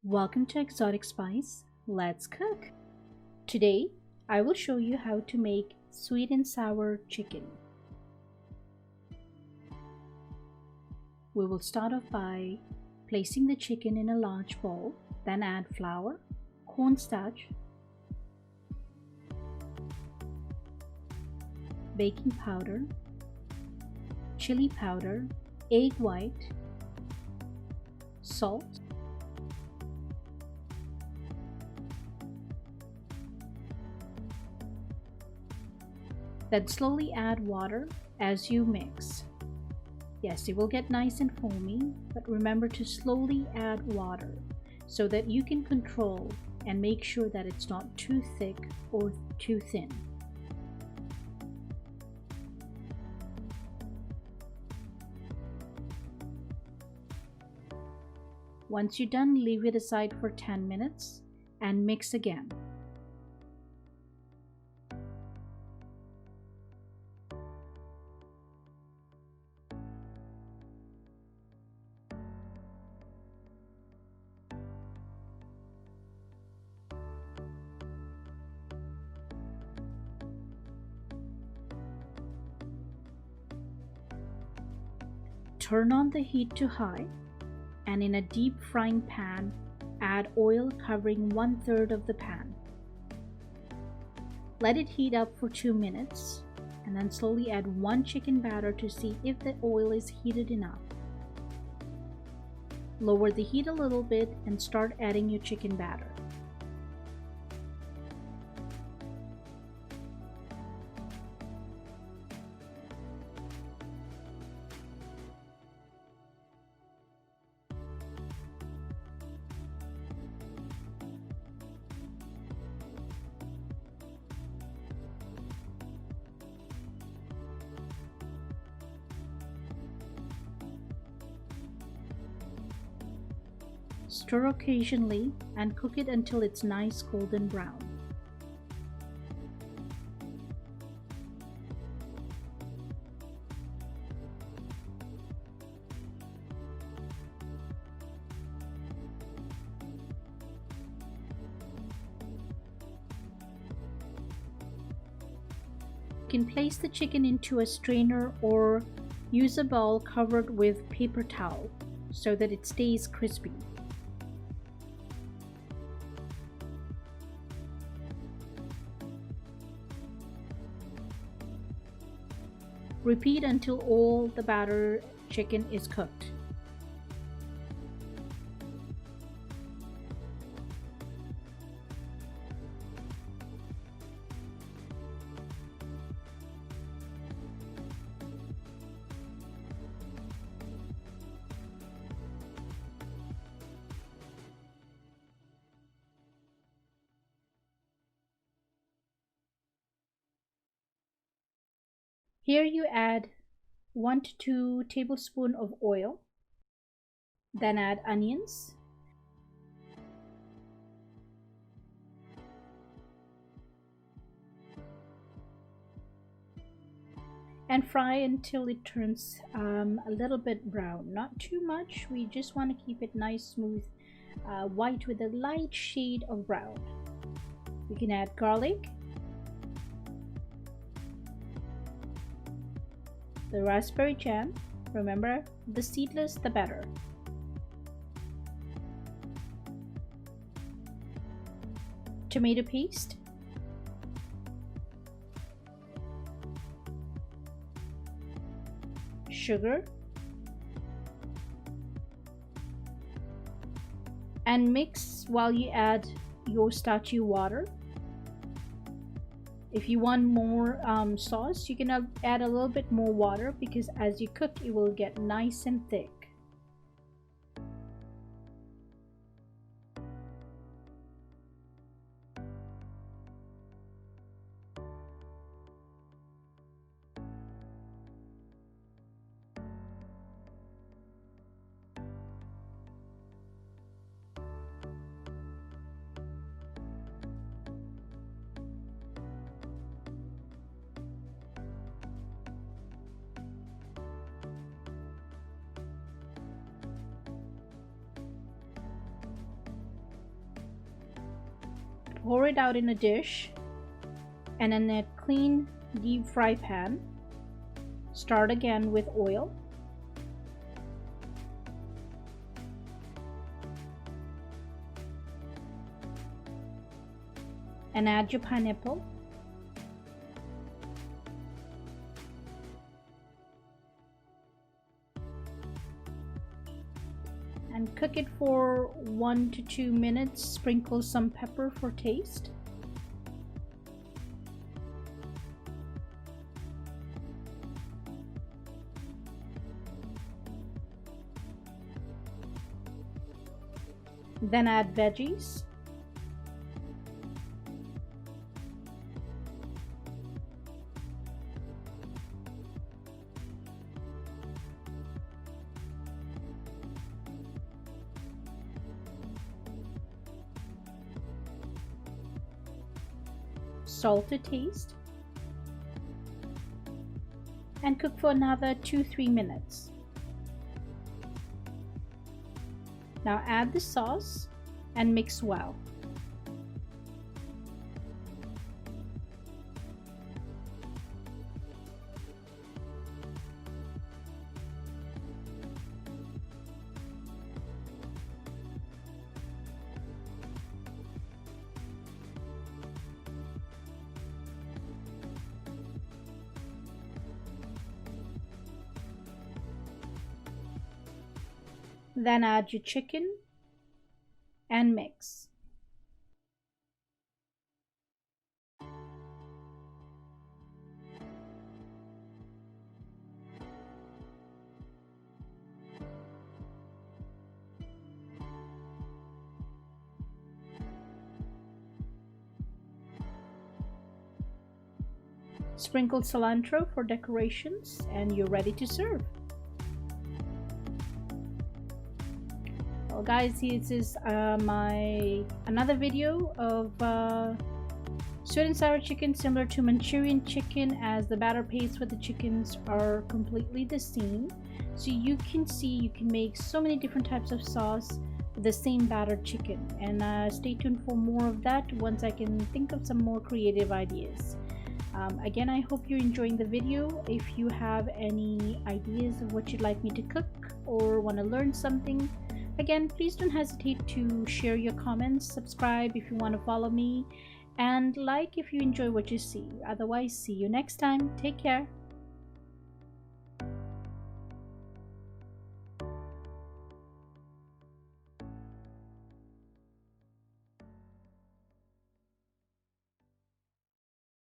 Welcome to Exotic Spice. Let's cook. Today, I will show you how to make sweet and sour chicken. We will start off by placing the chicken in a large bowl, then add flour, cornstarch, baking powder, chili powder, egg white, salt, then slowly add water as you mix. Yes, it will get nice and foamy, but remember to slowly add water so that you can control and make sure that it's not too thick or too thin. Once you're done, leave it aside for 10 minutes and mix again. Turn on the heat to high, and in a deep frying pan, add oil covering 1/3 of the pan. Let it heat up for 2 minutes, and then slowly add 1 chicken batter to see if the oil is heated enough. Lower the heat a little bit and start adding your chicken batter. Stir occasionally and cook it until it's nice golden brown. You can place the chicken into a strainer or use a bowl covered with paper towel so that it stays crispy. Repeat until all the batter chicken is cooked. Here you add 1 to 2 tablespoons of oil, then add onions, and fry until it turns a little bit brown. Not too much, we just want to keep it nice, smooth, white with a light shade of brown. You can add garlic, the raspberry jam, remember the seedless the better, tomato paste, sugar, and mix while you add your starchy water. If you want more sauce, you can add a little bit more water because as you cook, it will get nice and thick. pour it out in a dish, and in a clean deep fry pan, start again with oil. And add your pineapple. And cook it for 1 to 2 minutes. Sprinkle some pepper for taste. Then add veggies. Salt to taste, and cook for another 2-3 minutes. Now add the sauce and mix well. Then add your chicken and mix. Sprinkle cilantro for decorations, and you're ready to serve. Well guys, this is another video of sweet and sour chicken, similar to Manchurian chicken, as the batter paste for the chickens are completely the same. So you can see you can make so many different types of sauce with the same battered chicken. And stay tuned for more of that once I can think of some more creative ideas. Again, I hope you're enjoying the video. If you have any ideas of what you'd like me to cook or want to learn something, again, please don't hesitate to share your comments, subscribe if you want to follow me, and like if you enjoy what you see. Otherwise, see you next time. Take care.